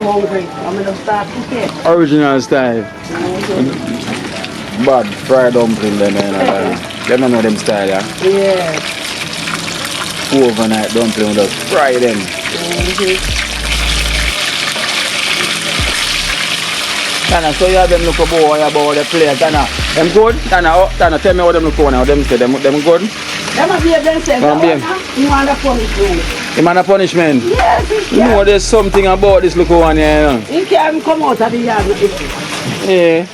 Hungry. I'm gonna start cooking. Original style. Bad fried dumpling them, man. Them don't know them style, yeah? Yeah. Overnight dumpling, just fry them. Tana, so you have them look about the plate, Tana. Them good? Tana, tell me what them look for now. Them say them good? Them are behave themselves. You want a punishment. You want a punishment? Yes, he can. You know there's something about this look one here, you know? He can come out of the yard. Yeah.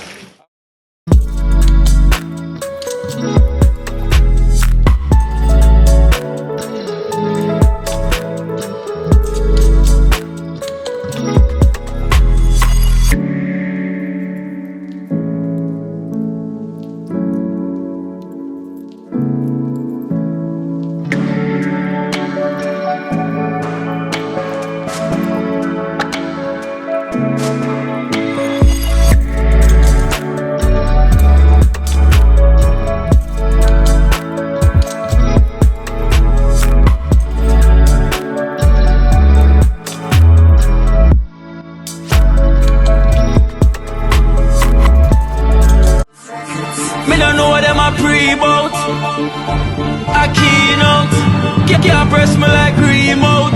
A Kino, can't press me like remote.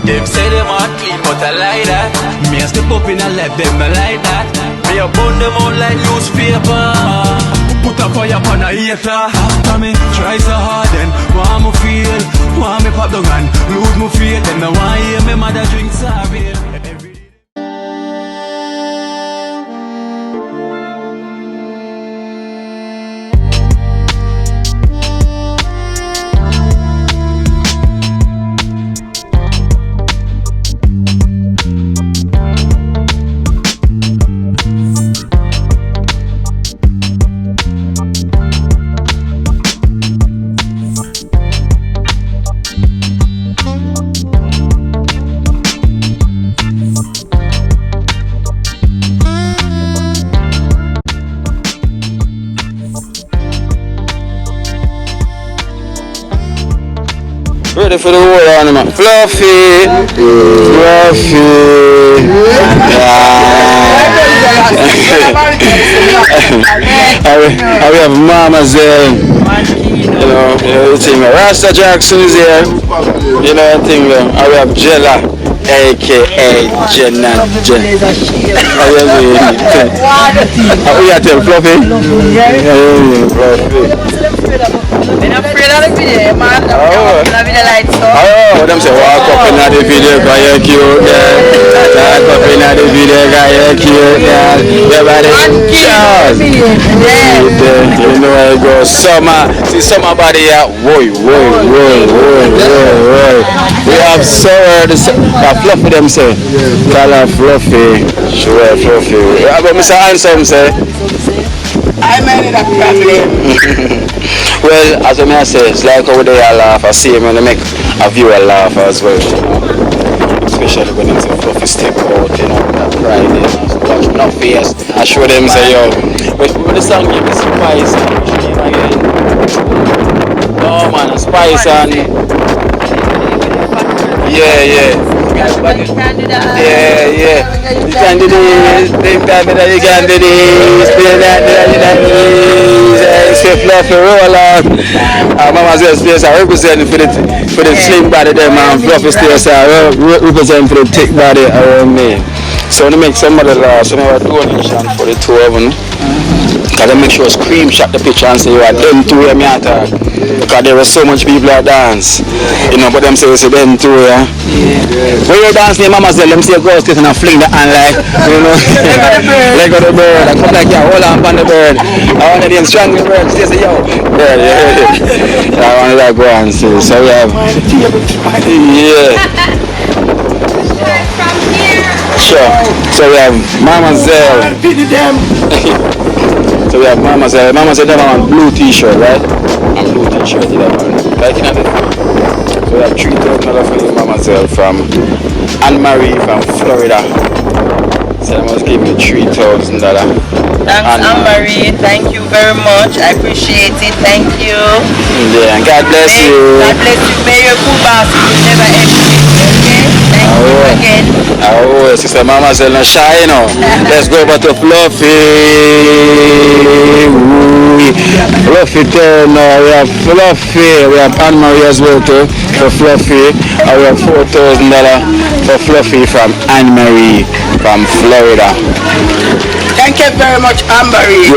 Them say them are clean, but I like that. Me a step up in a left, them I like that. Me a burn them out like newspaper. Put a fire upon a hater. After me try so hard, then want me feel, want me pop down and lose me faith. Them no want hear me mother drink sorry. Ready for the whole animal. Fluffy. Fluffy. Yeah. We have Mama's there. You know, the thing. Rasta Jackson is here. You know the thing there. And we have Jella, aka Jenna. How you doing? How you tell Fluffy? Fluffy. I'm not afraid of the video, man. I'm not video lights up. Oh, them say walk up in the video, cause you're cute, girl. Walk up in the video, cause you're cute, girl. Your body charged. You know how it goes. Summer, see summer body here. Whoa. We have Sarah, Fluffy them say. Call her Fluffy. Sure, Fluffy. How about Mr. HandSome say? I made it a problem. Well, as I say, it's like how they all laugh. I see him when they make a viewer laugh as well, you know. Especially when it's a Fluffy step out, you know, that pride, you know, watch no face. I show them say, yo, but when the song give me spice and again. No man, a spice and yeah. But you can't do that. Yeah. You can do this, same time that you can do this, play that, say Fluffy roll on. Mama says space I represent for the slim body there, man. Fluffy stays I represent for the thick body around me. So to make some of the last, so I have a donation for the two of them. Because I make sure screenshot the picture and say you are them two here, me attack. Because there were so much people that dance. You know, but them say them two, yeah. When you dance near Mama's them say girls kiss and fling the hand like, you know, leg of the bird. I come like, yeah, hold on the bird. I want to be strong with birds. They say, yo, bird, yeah. I want to go and see. So we have, yeah. Sure. So we have Mama's there. So we have Mama's there. Mama's there on blue t-shirt, right? And blue t-shirt, like in the so we have $3,000 for you, Mama's there from Anne-Marie from Florida. So I must give you $3,000. Thanks, Anne-Marie. Thank you very much. I appreciate it. Thank you. Yeah, and God bless you. God bless you. May your good boss never end. Okay? Thank you again. Oh, Sister Mama said no shy, you know. Let's go over to Fluffy. Fluffy tell no, we have Fluffy. We have Anne Marie as well too for Fluffy. And we have $4,000 for Fluffy from Anne Marie from Florida. Thank you very much, Ambery.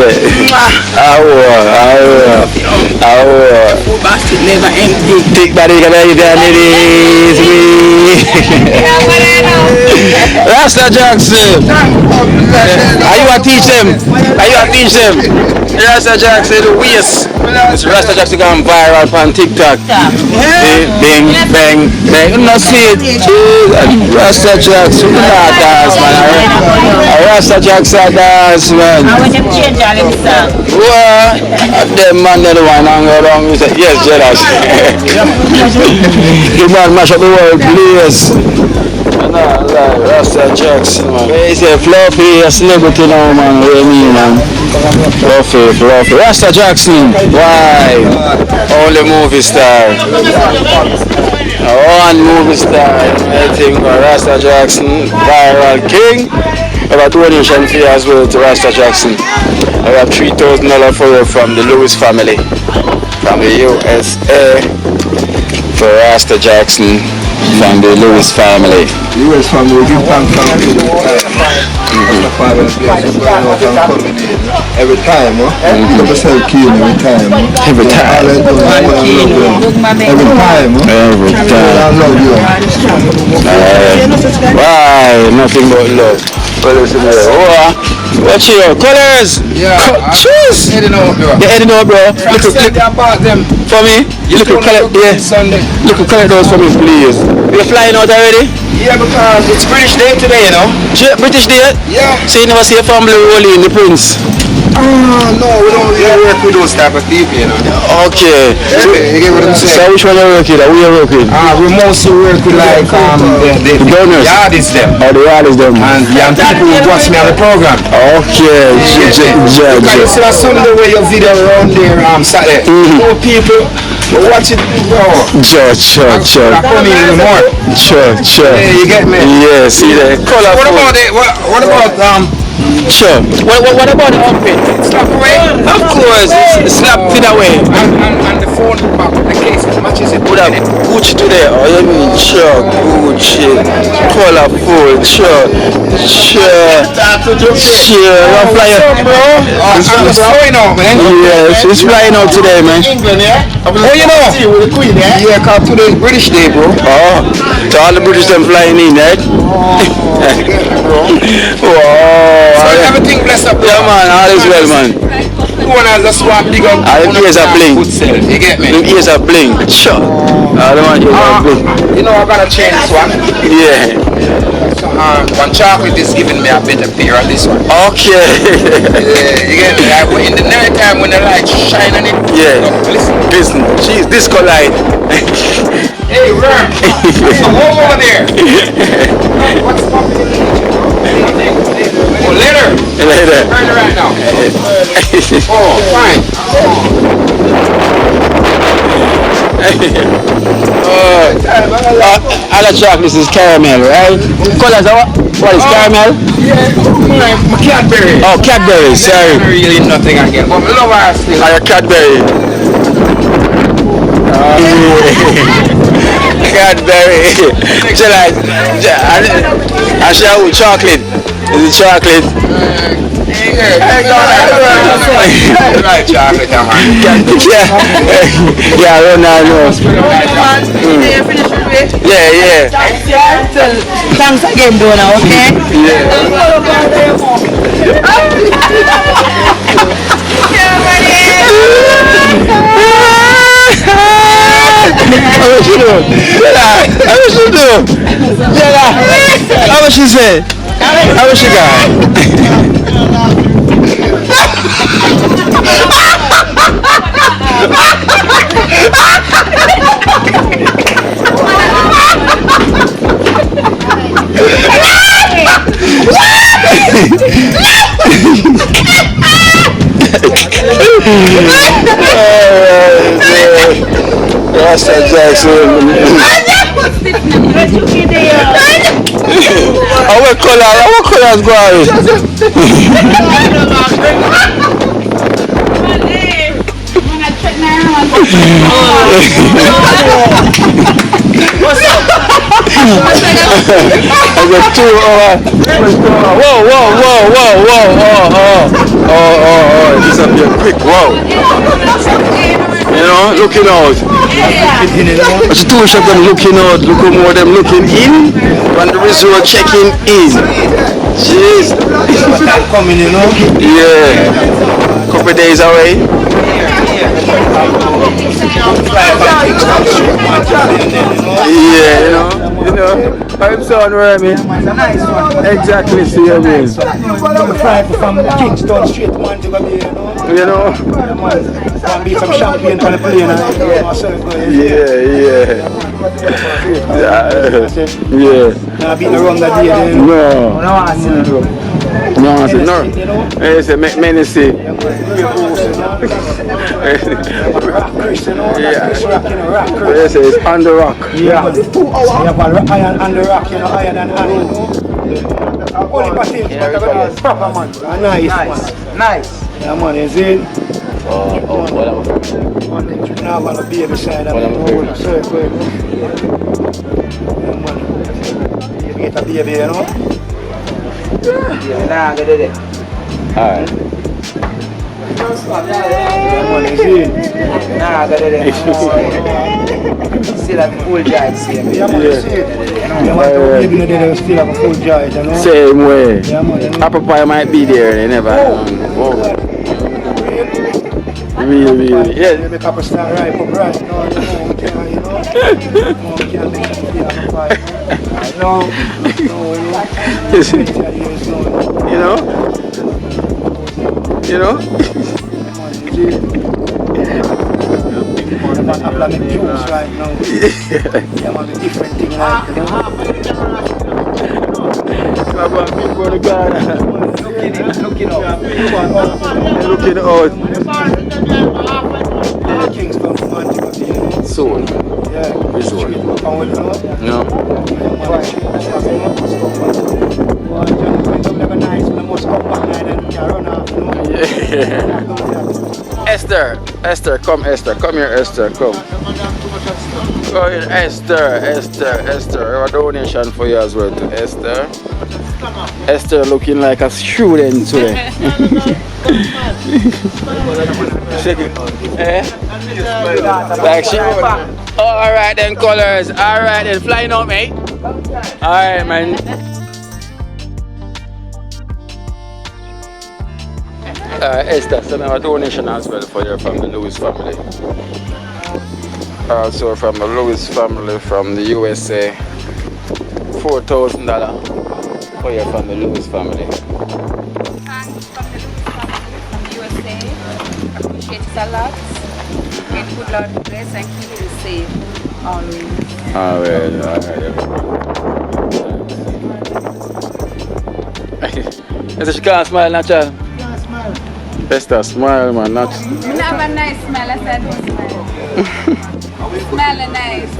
Basket never empty. Thick body, can I eat that? Rasta Jackson. Are you a teach them? Rasta Jackson, the waist. Rasta Jackson gone viral on TikTok. Bing, bang, bang. You not see it? Rasta Jackson, dance, man. Rasta Jackson dance, man. I want them change all them songs. What? Them man, the one and go wrong. Yes, jealous. The man mash up the world, please. Rasta Jackson, man. He say Fluffy, a celebrity now, man. What do you mean, man? Fluffy. Rasta Jackson, why? Only movie star. One movie star. I think Rasta Jackson, viral king. I have a donation fee as well to Rasta Jackson. I have $3,000 for you from the Lewis family, from the USA, for Rasta Jackson, from the Lewis family. Lewis family, give thanks every time, never sell Kino every time. Every time. I love you. Why? Nothing but love. Watch your colors. Yeah. Cheers. Heading out, bro. You're heading out, bro. Look about them. for me. You look collect Sunday. Look collect those for me, please. You're flying out already? Yeah, because it's British Day today, you know. British Day? Yeah. So you never see a family rolling in the Prince? No, we don't really work with those type of people, you know. Okay. So, you get what I'm saying? So which one you work with? Who you work with? We mostly work with like the donors. yard is them. Oh, the yard is them. And young people who watch me on the program. Okay. Because you see that Sunday where your video around there Saturday. More people watch it. Sure. Come in more. Sure. Yeah, you get me? Yeah, see that. What about it? What about Sure. What about the outfit? slap away? Of course, it's slapped it away. And the phone back, the case matches it. Put up Gucci today. Oh, you mean sure, Gucci, colorful, sure. I'm flying, bro. It's flying out, man. Yes, it's flying out today, man. England, yeah? Oh, you know? With the Queen, yeah? Yeah, cause today is British Day, bro. Oh, so all the British them flying in, right? Wow. So everything blessed up. Yeah, man, all is well, man. One has a swap, big up. All the ears are blink. You get me? The ears are blink. Sure. All the man ears are blink. You know, I gotta change this one. Yeah. One chocolate is giving me a better pair on this one. Okay. Yeah, you get me? Like, in the night time when the light shine on it. Yeah. Listen. Jeez, disco light. Hey, Worm. There's a hole over there. What's popping? Oh, later. Turn it right now. Oh, fine. All the chocolate is caramel, right? Colors are what is caramel? Yeah, my Cadbury. Oh, Cadbury, sorry. Really nothing I get, but I love her still. Your Cadbury. Cadbury. I shall with chocolate. Is it chocolate? Right, chocolate, Yeah, Ronaldo. Yeah. Thanks again, Donna, okay? How much you do? How much she say? How much she got? Rasta Jackson. Our colors go out. What's up? I got 2 hours. Whoa. Disappear quick. Whoa. You know, looking out. What's the 2 of them looking out? Look how more them looking in. When the resort checking in. Jeez. Coming, you know. Yeah. Couple days away. Yeah, you know. I'm so unreal, man. Exactly, see you, man. Fly from Kingston straight to Montego Bay, you know. And beat some champagne on the plane. Yeah. Now beat around that day. No, I said no. I said many say. Yes, it's on the rock. Yeah. Iron on the rock, you know, iron and iron. Only potatoes, but proper man. Nice. Yeah, man, you see? Now I'm on the baby side of the circle. Yeah, man. You get a baby, you know? Nah, get it. Alright. What is it? Nah, get it. Still have the full giant same. Yeah, man, you see it. You want to baby in there, still have a full giant, you know? Same way. Yeah, man, you know? Apple pie might be there, they never. Really? Yeah. You make up a star right up right. No, you know, we can't make some apple pie. No, You know? Apple make juice right now. Yeah, man, different thing like, you know? Looking out. Kingston from Montego Bay. Soon. Yeah. Resort. No. Esther, come here, Esther, come. Go ahead, Esther. We have a donation for you as well to Esther. Esther looking like a student today. Like she. Alright then, colors. Alright then, flying out, mate. Alright, man. Esther, send a donation as well for you from the Lewis family. Also from the Lewis family from the USA. $4,000 for you from the Lewis family. Thanks from the USA. Appreciate it a lot. May good Lord bless and keep you safe always. Alright. Esther, she can't smile, not child. Esther, smile, man, not. You have a nice smile, I said don't smile. Smile nice.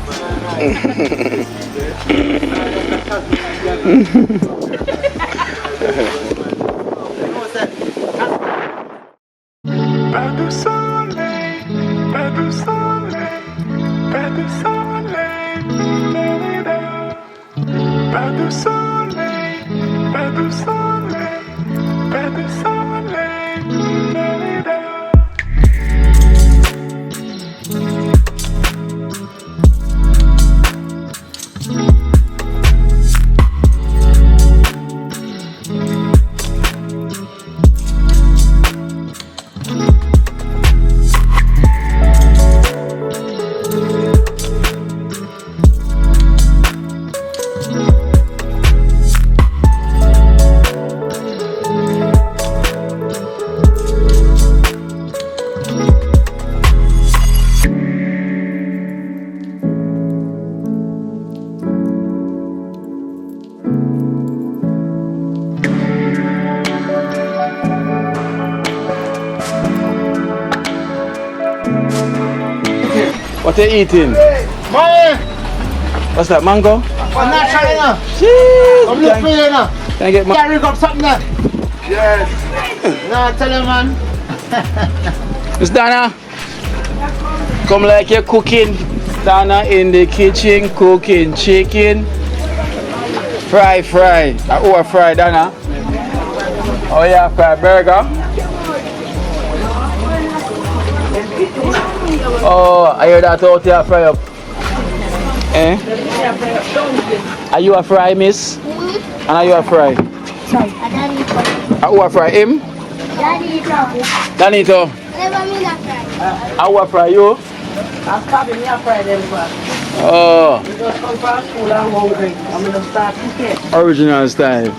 What are you eating? What's that, mango? Well, naturally, no. Jeez. I'm looking for you, no. Can I get Can I rig up something there? Yes. No, tell you, man. Miss Dana, come like you're cooking. Dana in the kitchen cooking chicken. Fry. Oh, fry, Dana. Oh, yeah, fry burger. Oh, I hear that out here, fry up. Eh? Are you a fry, miss? And are you a fry? Sorry, Who a fry? Him? Danito. Never mean a fry. Who a fry? You? I'm probably not Friday them for. Oh. You just come from school and hungry. I'm gonna start cooking. Original style.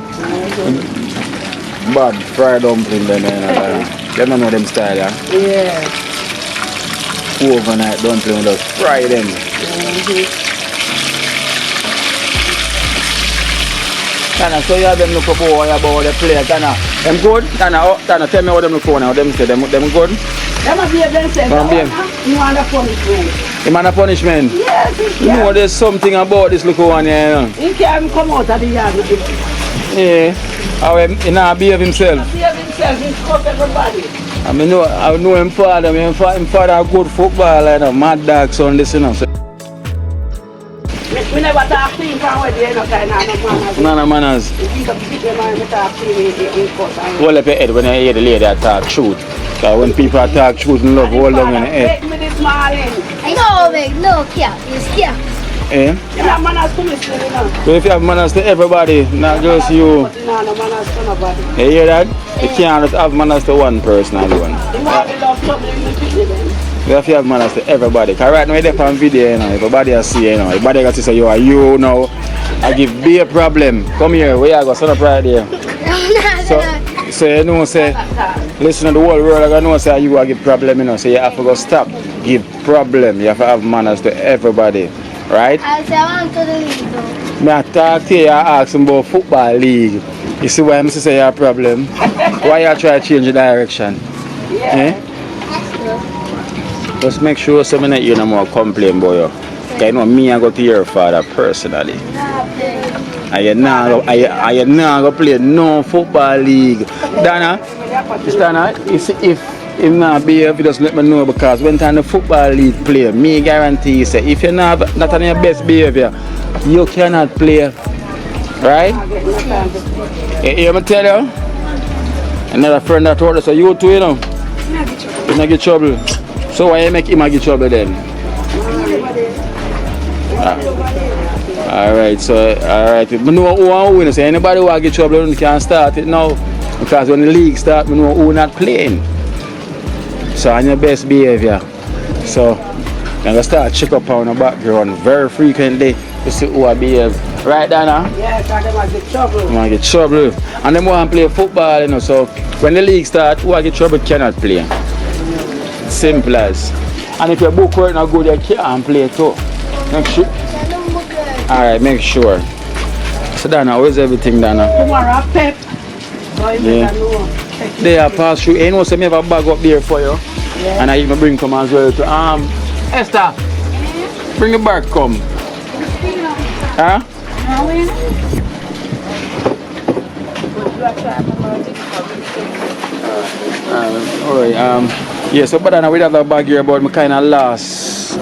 Bad fried dumpling then. Them don't know them style, yeah? Yeah. Overnight dumpling, just fry them. Tana, so you have them look up over about the plate, Tana. Them good? Tana, tell me what them look for now. Them say them good? Them must be themselves. You want a punishment. You want a punishment? Yes, you know there's something about this little one here, you know? He can't come out of the yard with him. Yeah. How he not behave himself? He behave himself, he cut everybody. I know him father. Him father a good footballer, you know, mad dog son, this, you know. So we never talk to him from where they no kind of manners. None of manners. If you don't pick them and we talk to him, he cut. Hold up your head when you hear the lady talk truth. Because when people talk truth and love, hold on your head. Take me this morning. No, babe, no, here. It's here. Eh? You have manners to me still, you know. So if you have manners to everybody, not just you. But you know, no manners to nobody. You hear that? You can't have manners to one person alone. You want to love trouble in the people then. You have to have manners to everybody. Because right now you're there on video, you know, everybody will see, you know. Everybody got to say, you now. I give be a problem. Come here, where you go, stand up right there. So you know, say, listen to the whole world, I know say you will give problem, you know. So you have to go stop, give problem. You have to have manners to everybody. Right? I say I want to the league though. I talk to you, I ask him about football league. You see why I say you have a problem? Why you try to change the direction? Yeah. Eh? Just make sure someone that you no more complain about you. Because you know me I go to your father personally. And you not go play no football league. Dana, you see if not behave, you just let me know, because when time the football league play, me guarantee you say if you're not on your best behavior, you cannot play. Right? You hear me tell you? Another friend that told us, so you too, you know. You not get trouble. So why you make him get trouble then? Alright, I know who I win. So anybody who get trouble can start it now. Because when the league start, I know who not playing. So on your best behavior. So you're going to start check up on the background very frequently to see who I behave. Right, Dana? Yeah, because they might get trouble. You might get trouble. And they want to play football, you know. So when the league starts, who I get trouble cannot play. Simple as. And if your book work not good, you can't play too. Make sure. Alright, make sure. So Dana, where's everything, Dana? Tomorrow, pep. Yeah. They are pass through. You know, so I have a bag up there for you. Yeah. And I even bring come as well to Esther. Bring the bag come. Huh? Alright, yeah, so but then we have a bag here about my kind of last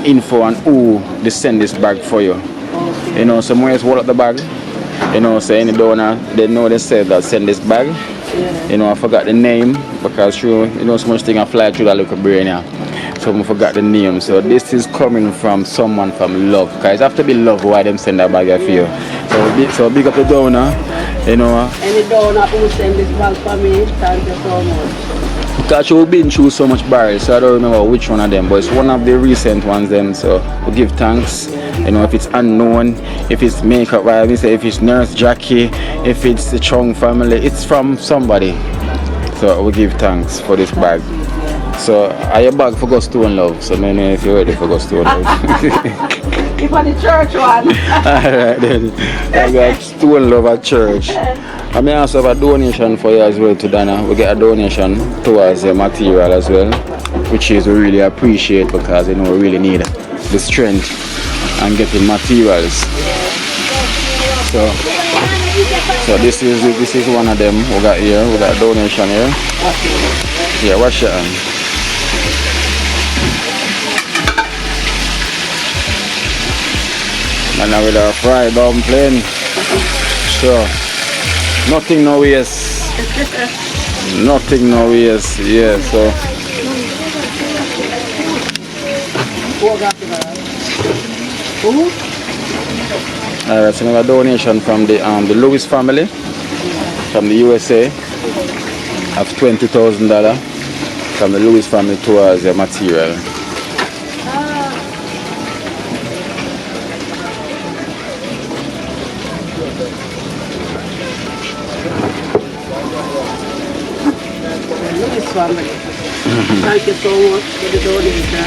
info on who they send this bag for you. You know, some ways hold up the bag. You know, so any donor, they know they said that send this bag. Yeah. You know, I forgot the name because you know so much thing I fly through that little brain here. So I forgot the name. So this is coming from someone from love. Guys, have to be love why them send that bag here for you. So big up the donor, you know. Any donor who send this bag for me, thank you so much. Because you've been through so much barrels, so I don't remember which one of them, but it's one of the recent ones then, so we give thanks. You know, if it's unknown, if it's makeup, right? We say if it's Nurse Jackie, if it's the Chong family, it's from somebody. So we give thanks for this bag. So are your bag for Stone Love? So I don't know if you're ready for Stone Love. If on the church one. Alright then. I got Stone Love at church. I may also have a donation for you as well to Dana. We get a donation towards the material as well, which is we really appreciate because you know we really need the strength and getting materials. So this is one of them we got here. We got a donation here. Yeah, wash your hand. And now with our fried dumpling. So nothing no waste. Nothing no waste. Yeah, so alright, so we have a donation from the Lewis family from the USA of $20,000 from the Lewis family towards the material. Lewis family. Thank you so much for the donation.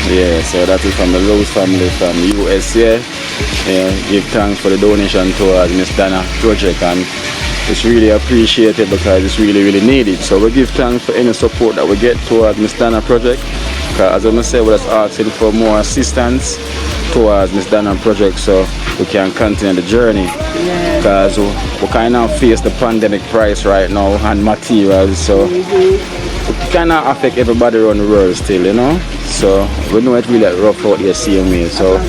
Yeah, so that is from the Lewis family from USA. Yeah, give thanks for the donation towards Miss Dana project, and it's really appreciated because it's really needed. So we give thanks for any support that we get towards Miss Dana project. Because as I said, we're just asking for more assistance towards Miss Dana project so we can continue the journey. Because we kind of face the pandemic price right now and materials, so it kind of affect everybody around the world still, you know. So we know it's really rough out here, see me. So I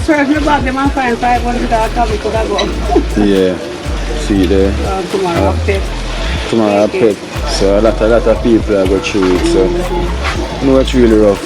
swear if you bag them and find 500 because I go. yeah, see there. Tomorrow Tomorrow I pick. So a lot of people are going through it. So no, it's really rough.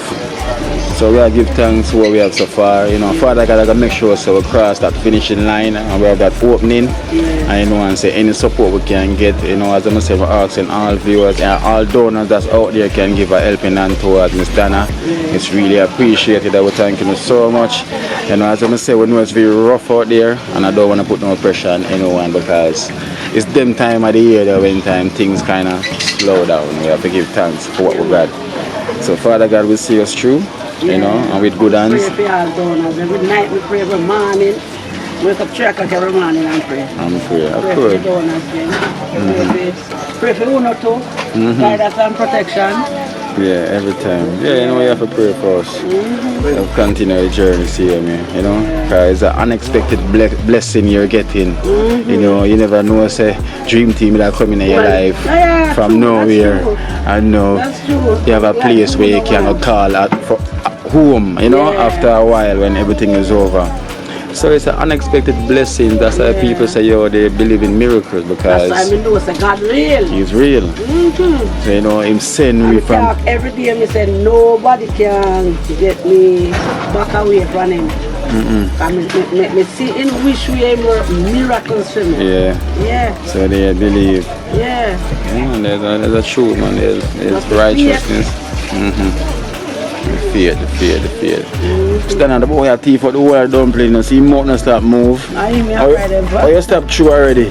So we are give thanks for what we have so far. You know, Father God, I gotta make sure so we cross that finishing line and we have that opening. And you know, and say any support we can get. You know, as I say, we're asking all viewers and all donors that's out there can give a helping hand towards Miss Dana. It's really appreciated. I would thank you so much. You know, as I say, we know it's very rough out there, and I don't want to put no pressure on anyone because it's them time of the year that when time things kind of slow down. We have to give thanks for what we got. So Father God will see us through. You know, and with good hands. Pray for all donors. Every night we pray every morning. Wake up 3 o'clock every morning and pray. And pray, of Pray for the donors then. Pray for Uno too. Guidance and protection. Yeah, every time. Yeah, you know, you have to pray for us. You have to continue the journey, see me, you know. Because it's an unexpected blessing you're getting. You know, you never know, say, dream team that come in your life from nowhere. I know you have a place where you can call at home, you know, after a while when everything is over. So it's an unexpected blessing. That's why people say, yo, they believe in miracles because that's why I know it's God real. He's real. So, you know, Him send me from. Every day I say nobody can get me back away from Him. Me see in which way miracles for me. Yeah. So they believe. Yeah. And there's a truth, man. There's righteousness. The fear. Stand on the boy a thief for the whole dumpling and see him not stop move. How you stop chew already?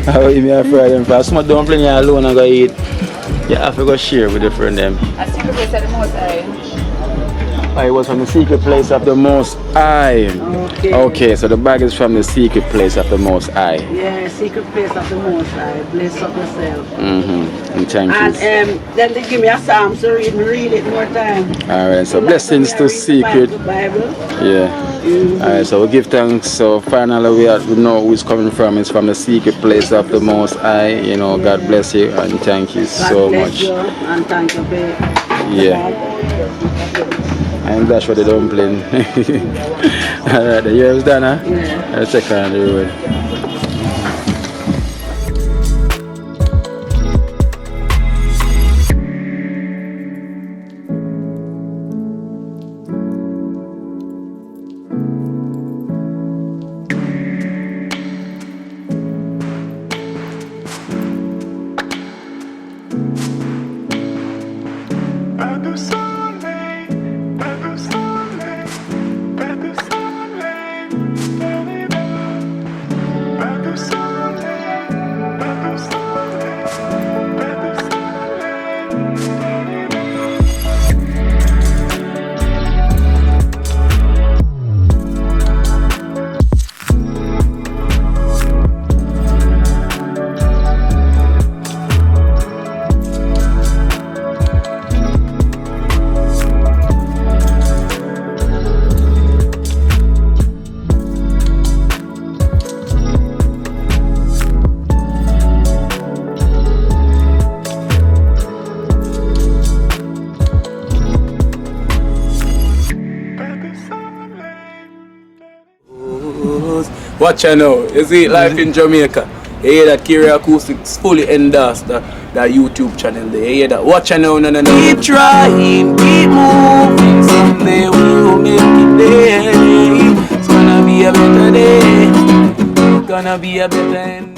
How you afraid them for small dumpling you alone and go eat? You have to go share with your friend them. A secret place at the most high. It was from the secret place of the Most High. Okay, so the bag is from the secret place of the Most High. Yeah, secret place of the Most High. Bless up yourself. And thank you. And then they give me a psalm so read it more time. Alright, so blessings to secret. Bible. Yeah. Alright, so we give thanks. So finally we know who it's coming from. It's from the secret place of the Most High. You know, God bless you and thank you so much. You and thank you, babe. Yeah. I'm dash for the dumpling. Alright, the year is done, huh? Yeah. I'll check on the road. Watch out now. You see life in Jamaica. You hear that Kiri Acoustics fully endorsed that YouTube channel there. You hear that? Watch out now, no. Keep trying, keep moving. Someday we'll make it there. It's gonna be a better day. Gonna be a better end.